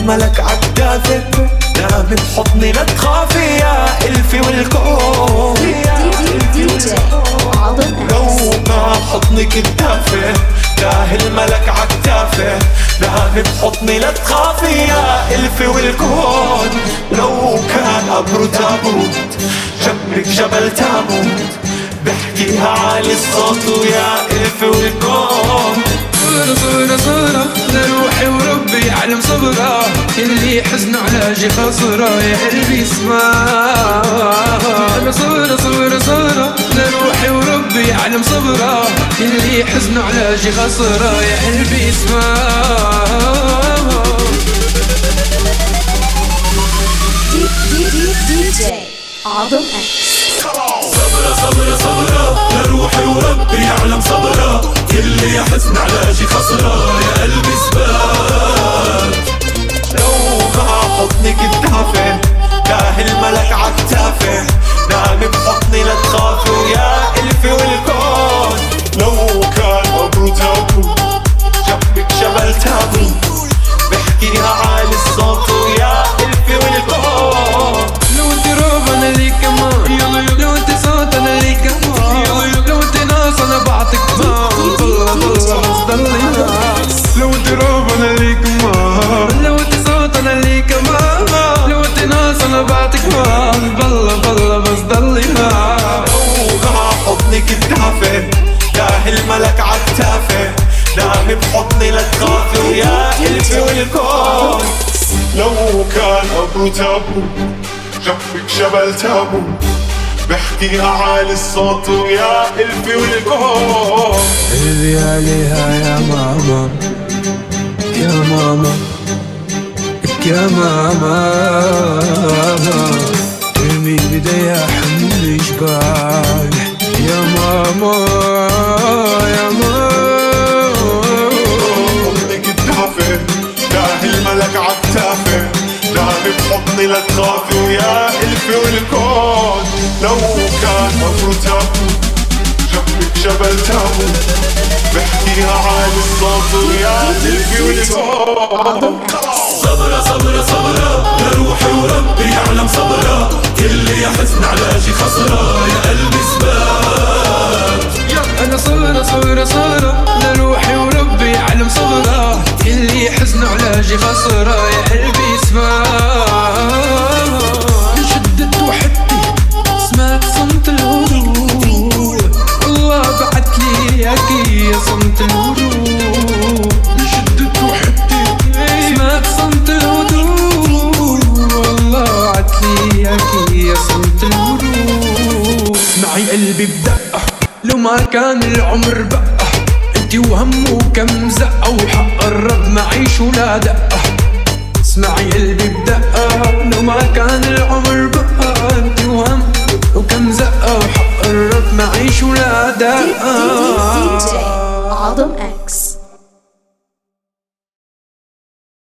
الملك عكتافك، نام بحضني لا تخافي يا الفي والكون. دي جي عاظم لو ما حضنك الدافئ، تاه الملك عكتافه، نام بحضني لا تخافي يا الفي والكون. لو كان قبره تابوت جنبك جبل تاموت، بحكيها عالي الصوت ويا الفي والكون. صورة صورة صورة لروحي وربي يعلم صبره، اللي حزنه على جي خسره يا قلبي اسمع. صورة صورة صورة لروحي وربي يعلم صبره، اللي حزنه على جي خسره يا قلبي اسمع. دي جي عاظم اكس. صبرة صبرة صبرة لروحي وربي يعلم صبرة، اللي يحزن على شي خسرة يا قلبي سبات. لو مع حضنك الدافئ، تاه الملك عكتافه، نام بحضني لا تخافي ويا الفي والكون. لو كان قبره تابوت جنبك جبل تابوت، بحكيها عالي الصوت ويا الفي والكون. لو انت روب انا ليك كمان، لو انت صوت انا ليك كمان، لو انت ناس انا بعطيك كمان. والله بس ضلي ناس. لو انت روب انا ليك كمان، لو انت صوت انا ليك كمان، لو انت ناس انا بعطيك كمان. والله بس ضلي ناس. لو مع حضنك الدافئ، تاه الملك عكتافه، نام بحضني لا تخافي ويا الفي والكون. لو كان قبره تابوت جنبك جبل تابوت، بحكيها عالي الصوت ويا الفي والكون. قلبي عليها يا ماما، يا ماما، يا ماما. قلبي بدا يحمل جبال يا ماما، يا ماما. حضنك الدافئ، تاه الملك عكتافه، نام بحضني لا تخافي ويا الفي والكون. لو كان قبره تابوت جنبك جبل تابوت، بحكيها عالي الصوت ويا الفي والكون. صبرة صبرة صبرة لروحي وربي يعلم صبرة، اللي يحزن على شي خسرة يا قلبي سبات. أنا صورة صورة صورة لروحي وربي يعلم صبره، اللي حزنه على جي خسره يا قلبي اسمع. شدت وحدتي سمعت صمت الهدوء، والله بعتلي يا صمت الهدوء. شدت وحدتي سمعت صمت الهدوء، والله بعتلي يا صمت الهدوء. اسمعي قلبي بدقة لو ما كان العمر بقى، انتي وهم وكم زقة، وحق الرب معيش ولا دقة. اسمعي قلبي بدقة